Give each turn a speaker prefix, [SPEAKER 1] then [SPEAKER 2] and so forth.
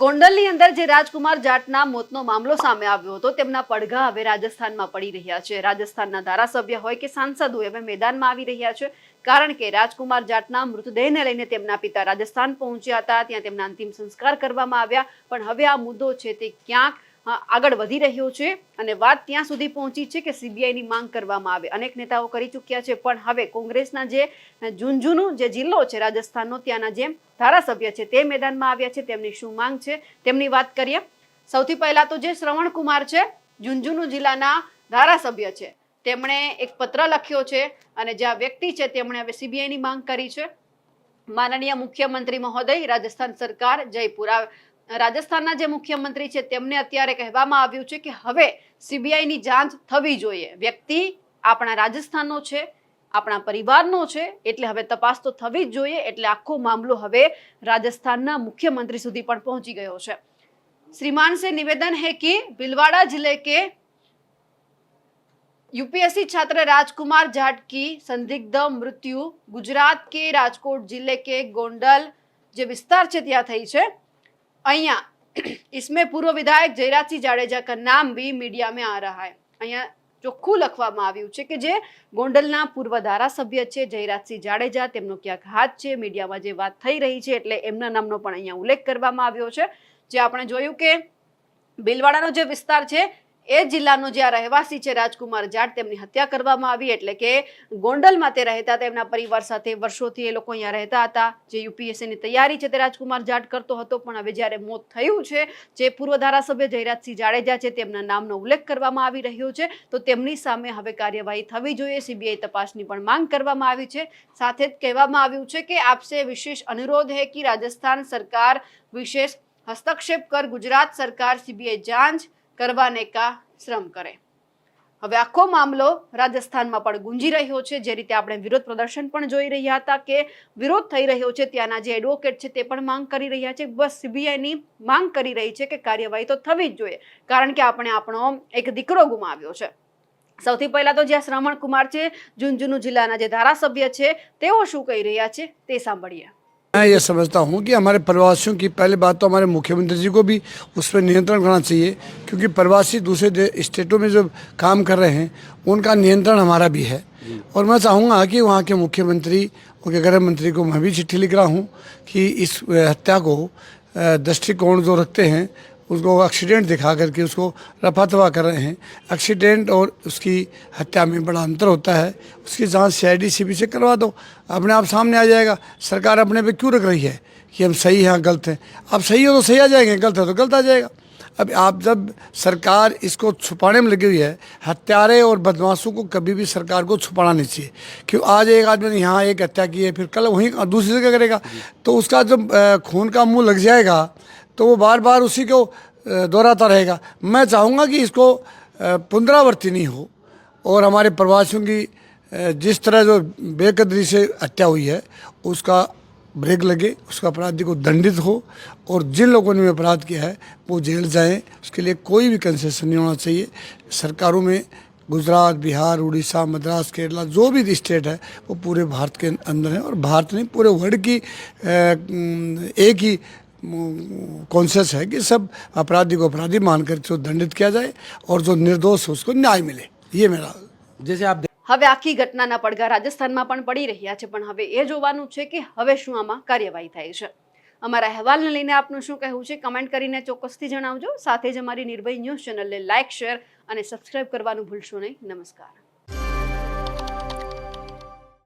[SPEAKER 1] ગોંડલની અંદર જે રાજકુમાર જાટના મોતનો મામલો સામે આવ્યો હતો તેમના પડઘા હવે રાજસ્થાનમાં પડી રહ્યા છે। રાજસ્થાનના ધારાસભ્ય હોય કે સાંસદ હોય હવે મેદાનમાં આવી રહ્યા છે, કારણ કે રાજકુમાર જાટના મૃતદેહને લઈને તેમના પિતા રાજસ્થાન પહોંચ્યા હતા, ત્યાં તેમના અંતિમ સંસ્કાર કરવામાં આવ્યા, પણ હવે આ મુદ્દો છે તે ક્યાંક આગળ વધી રહ્યો છે અને વાત ત્યાં સુધી પહોંચી છે કે સીબીઆઈની માંગ કરવામાં આવે। અનેક નેતાઓ કરી ચૂક્યા છે, પણ હવે કોંગ્રેસના જે ઝુંઝુનુ જે જિલ્લો છે રાજસ્થાનનો, ત્યાંના જે ધારાસભ્ય છે તે મેદાનમાં આવ્યા છે। તેમની શું માંગ છે તેમની વાત કરીએ। સૌથી પહેલા તો જે શ્રવણ કુમાર છે, ઝુંઝુનુ જિલ્લાના ધારાસભ્ય છે, તેમણે એક પત્ર લખ્યો છે અને જે આ વ્યક્તિ છે તેમણે હવે સીબીઆઈની માંગ કરી છે। માનનીય મુખ્યમંત્રી મહોદય, રાજસ્થાન સરકાર જયપુર, રાજસ્થાનના જે મુખ્યમંત્રી છે તેમને અત્યારે કહેવામાં આવ્યું છે કે હવે સીબીઆઈની જાંચ થવી જોઈએ। વ્યક્તિ આપણા રાજસ્થાનનો છે, આપણા પરિવારનો છે, એટલે હવે તપાસ તો થવી જ જોઈએ। એટલે આખો મામલો હવે રાજસ્થાનના મુખ્યमंत्री સુધી પણ પહોંચી ગયો છે। श्रीमान से निवेदन है कि भीलवाड़ा जिले के यूपीएससी छात्र राजकुमार जाट की संदिग्ध मृत्यु गुजरात के राजकोट जिले के गोंडल जो विस्तार है ત્યાં થઈ છે। અહીંયા इसमें पूर्व विधायक जयराज सिंह जाडेजा का नाम भी मीडिया में आ रहा है। અહીંયા ચોખ્ખું લખવામાં આવ્યું છે કે જે ગોંડલના પૂર્વ ધારાસભ્ય છે જયરાજસિંહ જાડેજા, તેમનો ક્યાંક હાથ છે મીડિયામાં જે વાત થઈ રહી છે, એટલે એમના નામનો પણ અહીંયા ઉલ્લેખ કરવામાં આવ્યો છે। જે આપણે જોયું કે ભીલવાડાનો જે વિસ્તાર છે એ જિલ્લાનો જે આ રહેવાસી છે રાજકુમાર જાટ, તેમની હત્યા કરવામાં આવી। એટલે કે ગોંડલમાં તે રહેતા હતા, એમના પરિવાર સાથે વર્ષોથી એ લોકો અહીંયા રહેતા હતા। જે યુપીએસસીની તૈયારી છે તે રાજકુમાર જાટ કરતો હતો, પણ હવે જ્યારે મોત થયું છે, જે પૂર્વ ધારાસભ્ય જયરાજસિંહ જાડેજા છે તેમના નામનો ઉલ્લેખ કરવામાં આવી રહ્યો છે, તો તેમની સામે હવે કાર્યવાહી થવી જોઈએ। સીબીઆઈ તપાસની પણ માંગ કરવામાં આવી છે। સાથે જ કહેવામાં આવ્યું છે કે આપસે વિશેષ અનુરોધ है कि राजस्थान सरकार विशेष हस्तक्षेप कर गुजरात सरकार सीबीआई जांच करवाने का श्रम करे। હવે આખો મામલો રાજસ્થાનમાં પણ ગુંજી રહ્યો છે। જે રીતે આપણે વિરોધ પ્રદર્શન પણ જોઈ રહ્યા હતા કે વિરોધ થઈ રહ્યો છે, ત્યાંના જે એડવોકેટ છે તે પણ માંગ કરી રહ્યા છે, બસ સીબીઆઈની માંગ કરી રહી છે કે કાર્યવાહી તો થવી જ જોઈએ, કારણ કે આપણે આપણો એક દીકરો ગુમાવ્યો છે। સૌથી પહેલા તો જ્યાં શ્રવણ કુમાર છે, ઝુંઝુનુ જિલ્લાના જે ધારાસભ્ય છે, તેઓ શું કહી રહ્યા છે તે સાંભળીએ।
[SPEAKER 2] मैं ये समझता हूँ कि हमारे प्रवासियों की पहले बात तो हमारे मुख्यमंत्री जी को भी उस पर नियंत्रण करना चाहिए, क्योंकि प्रवासी दूसरे स्टेटों में जो काम कर रहे हैं उनका नियंत्रण हमारा भी है। और मैं चाहूँगा कि वहाँ के मुख्यमंत्री, उनके गृह मंत्री को मैं भी चिट्ठी लिख रहा हूँ कि इस हत्या को दृष्टिकोण जो रखते हैं उसको एक्सीडेंट दिखा करके उसको रफा दफा कर रहे हैं। एक्सीडेंट और उसकी हत्या में बड़ा अंतर होता है। उसकी जांच सीआईडी सीबी से करवा दो, अपने आप सामने आ जाएगा। सरकार अपने पे क्यों रख रही है कि हम सही हैं गलत हैं? आप सही हो तो सही आ जाएंगे, गलत है तो गलत आ जाएगा। अब आप जब सरकार इसको छुपाने में लगी हुई है, हत्यारे और बदमाशों को कभी भी सरकार को छुपाना नहीं चाहिए। क्यों आज एक आदमी ने यहाँ एक हत्या की है, फिर कल वहीं दूसरी जगह करेगा, तो उसका जब खून का मुँह लग जाएगा तो वो बार बार उसी को दोहराता रहेगा। मैं चाहूँगा कि इसको पुनरावृत्ति नहीं हो और हमारे प्रवासियों की जिस तरह जो बेकदरी से हत्या हुई है उसका ब्रेक लगे, उसका अपराधी को दंडित हो, और जिन लोगों ने अपराध किया है वो जेल जाएं। उसके लिए कोई भी कंसेशन नहीं होना चाहिए। सरकारों में गुजरात, बिहार, उड़ीसा, मद्रास, केरला जो भी स्टेट है वो पूरे भारत के अंदर है, और भारत नहीं पूरे वर्ल्ड की एक ही कॉन्सेंस है कि सब अपराधी को अपराधी मानकर उसको दंडित किया जाए और जो निर्दोष है उसको न्याय मिले। ये मेरा जैसे आप
[SPEAKER 1] હવે આખી ઘટનાના પડઘા રાજસ્થાનમાં પણ પડી રહ્યા છે, પણ હવે એ જોવાનું છે કે હવે શું આમાં કાર્યવાહી થાય છે। અમારા અહેવાલને લઈને આપનું શું કહેવું છે કમેન્ટ કરીને ચોક્કસથી જણાવજો। સાથે જ અમારી નિર્ભય ન્યૂઝ ચેનલને લાઇક, શેર અને સબસ્ક્રાઇબ કરવાનું ભૂલશો નહીં। નમસ્કાર।